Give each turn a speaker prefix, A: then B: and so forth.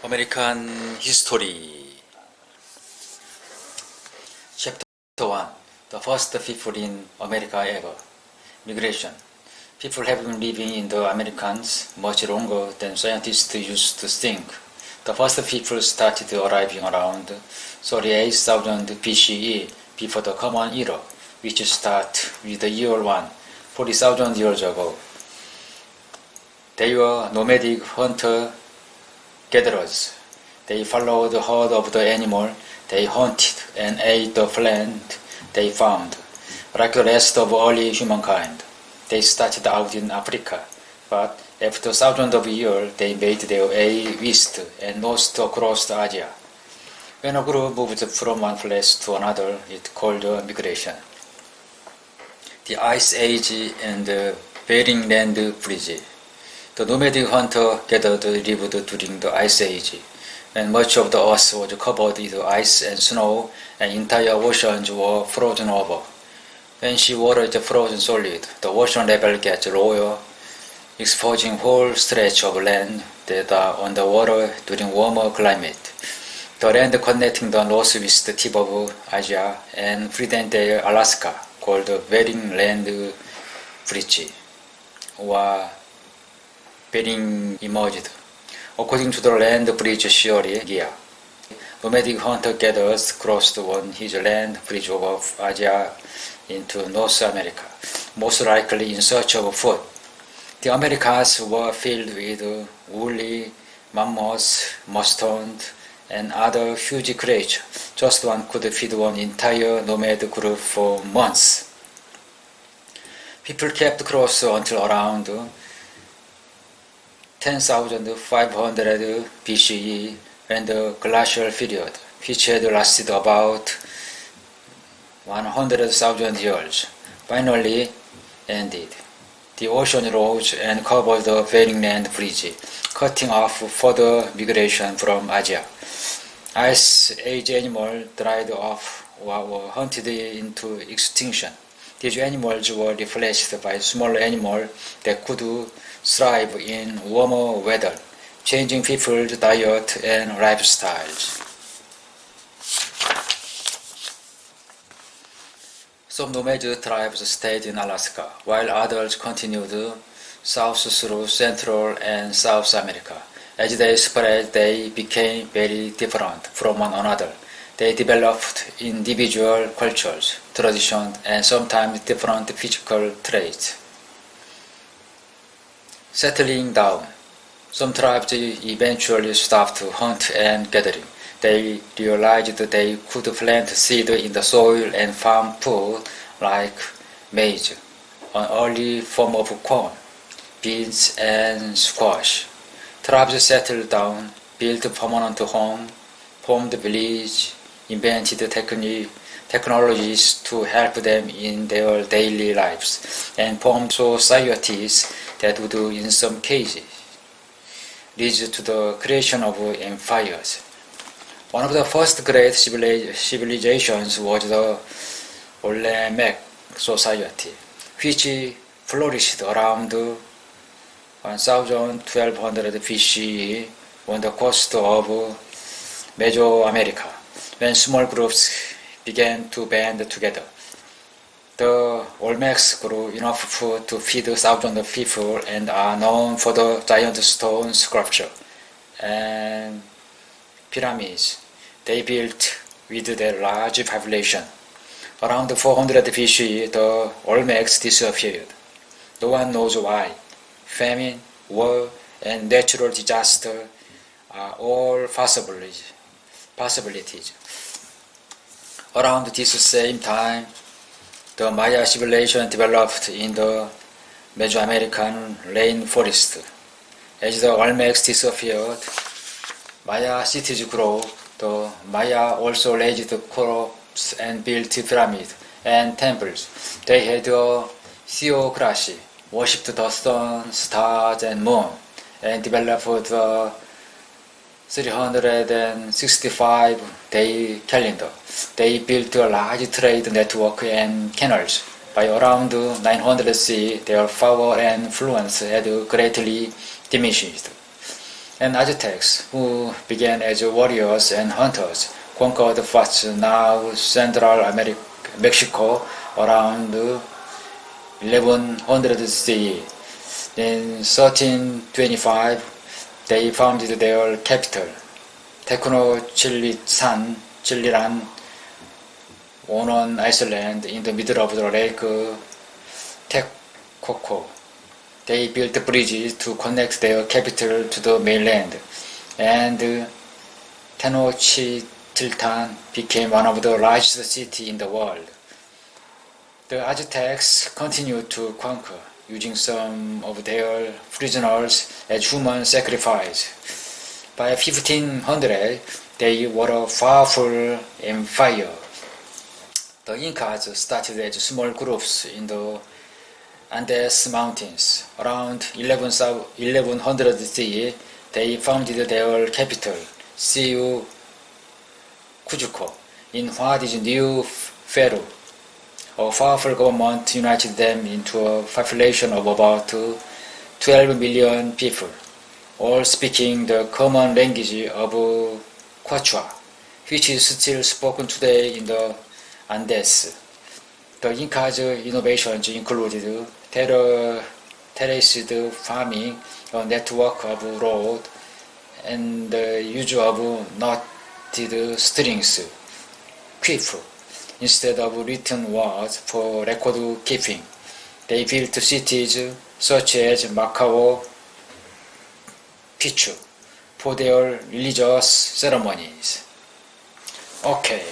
A: American History. Chapter 1. The first people in America ever. Migration. People have been living in the Americas much longer than scientists used to think. The first people started arriving around 38,000 BCE before the Common Era, which started with the year 1, 40,000 years ago. They were nomadic hunter-gatherers. They followed the herd of the animal, they hunted and ate the plant they found, like the rest of early humankind. They started out in Africa, but after thousands of years they made their way west and north across Asia. When a group moved from one place to another, it's called migration. The Ice Age and the Bering Land Bridge. The nomadic hunter-gatherers lived during the Ice Age, when much of the earth was covered with ice and snow and entire oceans were frozen over. When seawater is frozen solid, the ocean level gets lower, exposing whole stretch of land that are underwater during warmer climate. The land connecting the northwest tip of Asia and present-day Alaska, called the Bering Land Bridge, or Bering emerged. According to the land bridge theory, nomadic hunter-gatherers crossed on his land bridge over Asia into North America, most likely in search of food. The Americas were filled with woolly mammoths, mastodons, and other huge creatures. Just one could feed one entire nomad group for months. People kept crossing until around 10,500 BCE when the glacial period, which had lasted about 100,000 years, finally ended. The ocean rose and covered the Bering Land Bridge, cutting off further migration from Asia. Ice Age animals dried off or were hunted into extinction. These animals were replaced by small animals that could thrive in warmer weather, changing people's diet and lifestyles. Some nomad tribes stayed in Alaska, while others continued south through Central and South America. As they spread, they became very different from one another. They developed individual cultures, traditions, and sometimes different physical traits. Settling down. Some tribes eventually stopped hunt and gathering. They realized they could plant seed in the soil and farm food like maize, an early form of corn, beans, and squash. Tribes settled down, built permanent homes, formed villages, invented technologies to help them in their daily lives, and formed societies that would, in some cases, lead to the creation of empires. One of the first great civilizations was the Olmec society, which flourished around 1200 BCE on the coast of Mesoamerica, when small groups began to band together. The Olmecs grew enough food to feed thousands of people and are known for the giant stone sculpture and pyramids they built with their large population. Around 400 BCE, the Olmecs disappeared. No one knows why. Famine, war, and natural disaster are all possibilities. Around this same time, the Maya civilization developed in the Mesoamerican rainforest. As the Olmecs disappeared, Maya cities grew. The Maya also raised crops and built pyramids and temples. They had a theocracy, worshipped the sun, stars, and moon, and developed the 365-day calendar. They built a large trade network and canals. By around 900 CE, their power and influence had greatly diminished. and AZTECS, who began as warriors and hunters, conquered what's now Central America, Mexico around 1100 CE. In 1325, they founded their capital, Tenochtitlán, on an island in the middle of the lake Texcoco. They built bridges to connect their capital to the mainland, and Tenochtitlán became one of the largest cities in the world. The Aztecs continued to conquer, using some of their prisoners as human sacrifice. By 1500, they were a powerful empire. The Incas started as small groups in the Andes Mountains. Around 1100 CE, they founded their capital, CUZCO, in what is New Peru. A powerful government united them into a population of about 12 million people, all speaking the common language of Quechua, which is still spoken today in the Andes. The Incas' innovations included terraced farming, a network of roads, and the use of knotted strings, quiff, instead of written words for record keeping. They built cities such as Machu Picchu for their religious ceremonies. Okay.